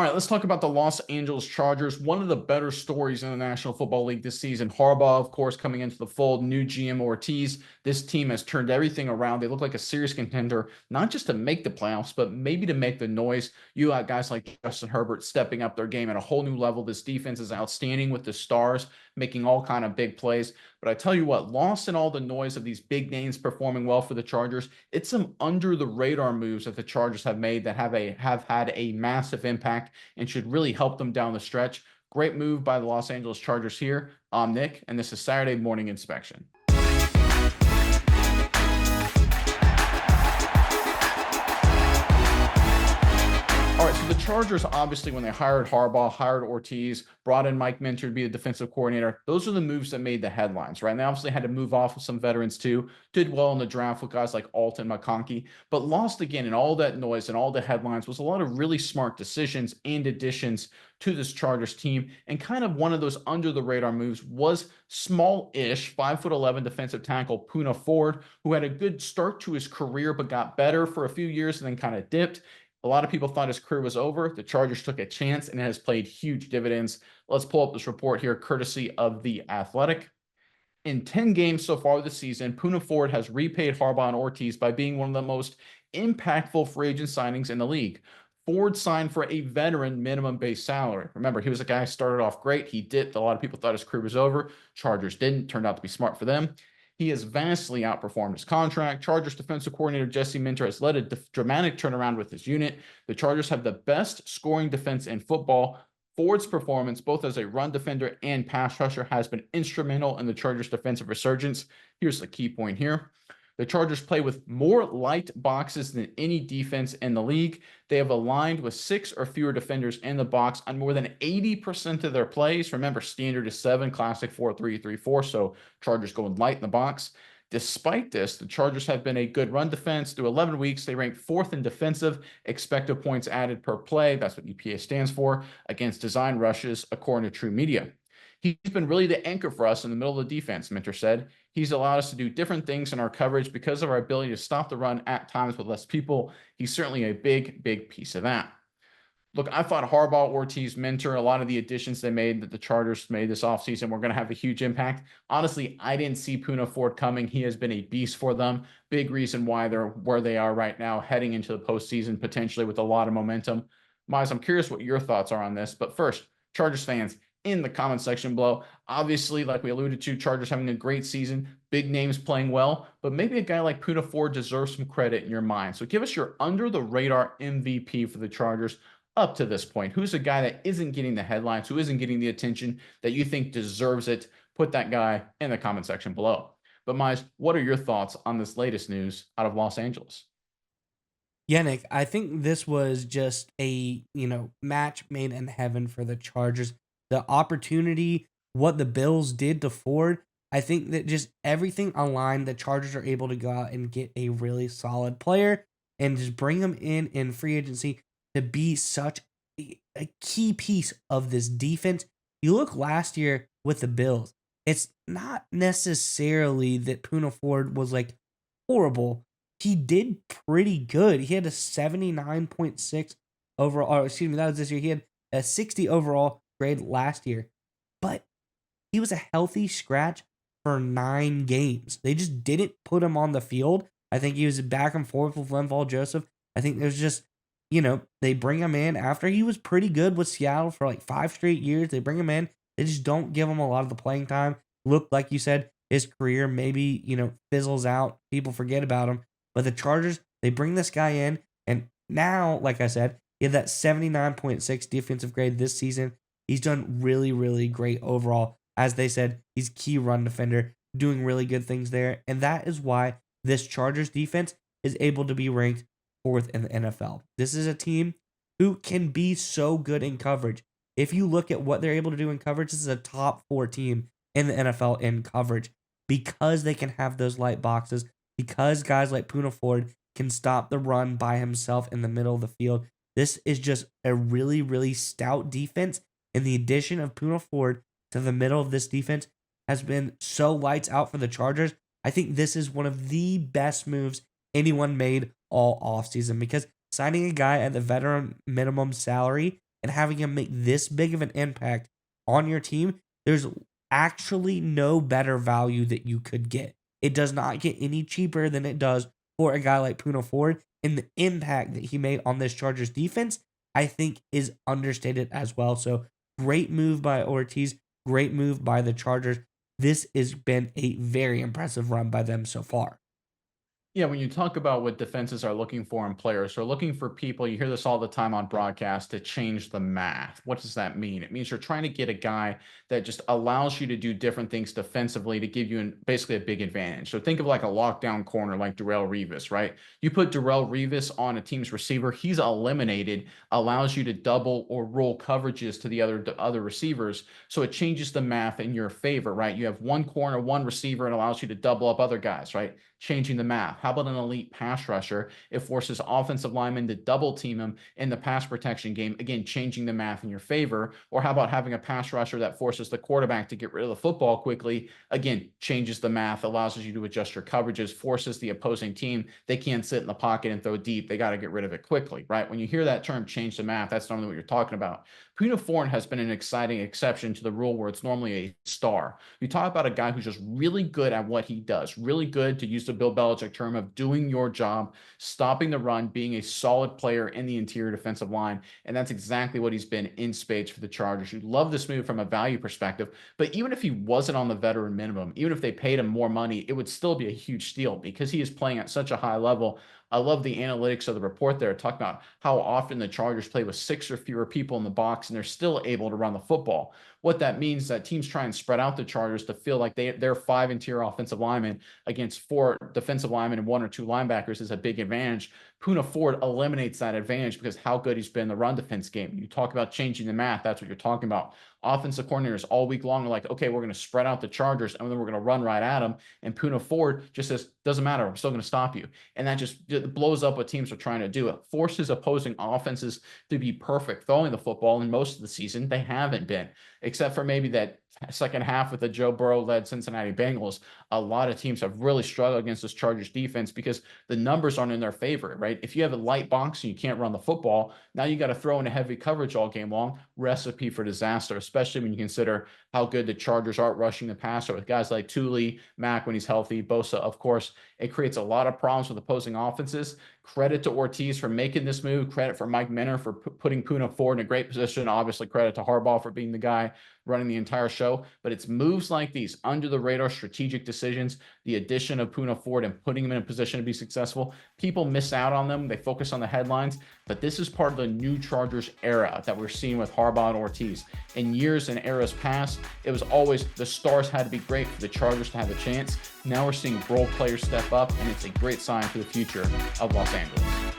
All right, let's talk about the Los Angeles Chargers. One of the better stories in the National Football League this season. Harbaugh, of course, coming into the fold, new GM Ortiz. This team has turned everything around. They look like a serious contender, not just to make the playoffs, but maybe to make the noise. You got guys like Justin Herbert stepping up their game at a whole new level. This defense is outstanding with the stars, making all kind of big plays. But I tell you what, lost in all the noise of these big names performing well for the Chargers, it's some under the radar moves that the Chargers have made that have had a massive impact and should really help them down the stretch. Great move by the Los Angeles Chargers here. I'm Nick, and this is Saturday Morning Inspection. All right, so the Chargers, obviously, when they hired Harbaugh, hired Ortiz, brought in Mike Minter to be the defensive coordinator, those are the moves that made the headlines, right? And they obviously had to move off with some veterans too. Did well in the draft with guys like Alton McConkey, but lost again in all that noise and all the headlines was a lot of really smart decisions and additions to this Chargers team. And kind of one of those under the radar moves was small-ish 5'11" defensive tackle Puna Ford, who had a good start to his career but got better for a few years and then kind of dipped. A lot of people thought his career was over. The Chargers took a chance and it has played huge dividends. Let's pull up this report here, courtesy of The Athletic. In 10 games so far this season, Puna Ford has repaid Harbaugh and Ortiz by being one of the most impactful free agent signings in the league. Ford signed for a veteran minimum base salary. Remember, he was a guy who started off great. He dipped. A lot of people thought his career was over. Chargers didn't. Turned out to be smart for them. He has vastly outperformed his contract. Chargers defensive coordinator Jesse Minter has led a dramatic turnaround with his unit. The Chargers have the best scoring defense in football. Ford's performance, both as a run defender and pass rusher, has been instrumental in the Chargers' defensive resurgence. Here's the key point here. The Chargers play with more light boxes than any defense in the league. They have aligned with 6 or fewer defenders in the box on more than 80% of their plays. Remember, standard is 7, classic 4-3-3-4, so Chargers going light in the box. Despite this, the Chargers have been a good run defense. Through 11 weeks, they rank 4th in defensive expected points added per play. That's what EPA stands for, against design rushes, according to True Media. He's been really the anchor for us in the middle of the defense, Minter said. He's allowed us to do different things in our coverage because of our ability to stop the run at times with less people. He's certainly a big, big piece of that. Look, I thought Harbaugh, Ortiz, Minter, a lot of the additions they made that the Chargers made this offseason were going to have a huge impact. Honestly, I didn't see Puna Ford coming. He has been a beast for them. Big reason why they're where they are right now, heading into the postseason, potentially with a lot of momentum. Miles, I'm curious what your thoughts are on this. But first, Chargers fans, in the comment section below. Obviously, like we alluded to, Chargers having a great season, big names playing well, but maybe a guy like Puna Ford deserves some credit in your mind. So give us your under-the-radar MVP for the Chargers up to this point. Who's a guy that isn't getting the headlines, who isn't getting the attention that you think deserves it? Put that guy in the comment section below. But Miles, what are your thoughts on this latest news out of Los Angeles? Yeah, Nick, I think this was just a, match made in heaven for the Chargers. The opportunity, what the Bills did to Ford, I think that just everything aligned, the Chargers are able to go out and get a really solid player and just bring him in free agency to be such a key piece of this defense. You look last year with the Bills, it's not necessarily that Puna Ford was like horrible. He did pretty good. He had a 79.6 overall, or excuse me, that was this year. He had a 60 overall grade last year, but he was a healthy scratch for 9 games. They just didn't put him on the field. I think he was back and forth with Linval Joseph. I think there's just, they bring him in after he was pretty good with Seattle for like 5 straight years. They bring him in. They just don't give him a lot of the playing time. Look, like you said, his career maybe, fizzles out. People forget about him. But the Chargers, they bring this guy in. And now, like I said, he had that 79.6 defensive grade this season. He's done really, really great overall. As they said, he's key run defender, doing really good things there. And that is why this Chargers defense is able to be ranked 4th in the NFL. This is a team who can be so good in coverage. If you look at what they're able to do in coverage, this is a top 4 team in the NFL in coverage because they can have those light boxes, because guys like Puna Ford can stop the run by himself in the middle of the field. This is just a really, really stout defense. And the addition of Puna Ford to the middle of this defense has been so lights out for the Chargers. I think this is one of the best moves anyone made all offseason because signing a guy at the veteran minimum salary and having him make this big of an impact on your team, there's actually no better value that you could get. It does not get any cheaper than it does for a guy like Puna Ford. And the impact that he made on this Chargers defense, I think, is understated as well. So great move by Ortiz, great move by the Chargers. This has been a very impressive run by them so far. Yeah, when you talk about what defenses are looking for in players, they're looking for people, you hear this all the time on broadcast, to change the math. What does that mean? It means you're trying to get a guy that just allows you to do different things defensively to give you basically a big advantage. So think of like a lockdown corner like Darrell Revis, right? You put Darrell Revis on a team's receiver, he's eliminated, allows you to double or roll coverages to the other receivers. So it changes the math in your favor, right? You have one corner, one receiver, and allows you to double up other guys, right? Changing the math. How about an elite pass rusher? It forces offensive linemen to double team him in the pass protection game. Again, changing the math in your favor. Or how about having a pass rusher that forces the quarterback to get rid of the football quickly? Again, changes the math, allows you to adjust your coverages, forces the opposing team. They can't sit in the pocket and throw deep. They got to get rid of it quickly, right? When you hear that term, change the math, that's normally what you're talking about. Puna Ford has been an exciting exception to the rule where it's normally a star. You talk about a guy who's just really good at what he does, really good, to use the Bill Belichick term, of doing your job, stopping the run, being a solid player in the interior defensive line. And that's exactly what he's been in spades for the Chargers. You love this move from a value perspective, but even if he wasn't on the veteran minimum, even if they paid him more money, it would still be a huge steal because he is playing at such a high level. I love the analytics of the report there, talking about how often the Chargers play with 6 or fewer people in the box and they're still able to run the football. What that means is that teams try and spread out the Chargers to feel like their 5 interior offensive linemen against 4 defensive linemen and 1 or 2 linebackers is a big advantage. Puna Ford eliminates that advantage because how good he's been in the run defense game. You talk about changing the math, that's what you're talking about. Offensive coordinators all week long are like, okay, we're going to spread out the Chargers and then we're going to run right at them. And Puna Ford just says, doesn't matter, I'm still going to stop you. And that just blows up what teams are trying to do. It forces opposing offenses to be perfect throwing the football, and most of the season they haven't been, except for maybe that second half with the Joe Burrow-led Cincinnati Bengals. A lot of teams have really struggled against this Chargers defense because the numbers aren't in their favor, right? If you have a light box and you can't run the football, now you got to throw in a heavy coverage all game long. Recipe for disaster, especially when you consider how good the Chargers are rushing the passer with guys like Thule, Mack when he's healthy, Bosa, of course. It creates a lot of problems with opposing offenses. Credit to Ortiz for making this move. Credit for Mike Minter for putting Puna Ford in a great position. Obviously, credit to Harbaugh for being the guy running the entire show. But it's moves like these, under the radar strategic decisions, the addition of Puna Ford and putting him in a position to be successful. People miss out on them. They focus on the headlines. But this is part of the new Chargers era that we're seeing with Harbaugh and Ortiz. In years and eras past, it was always the stars had to be great for the Chargers to have a chance. Now we're seeing role players step up, and it's a great sign for the future of Los Angeles.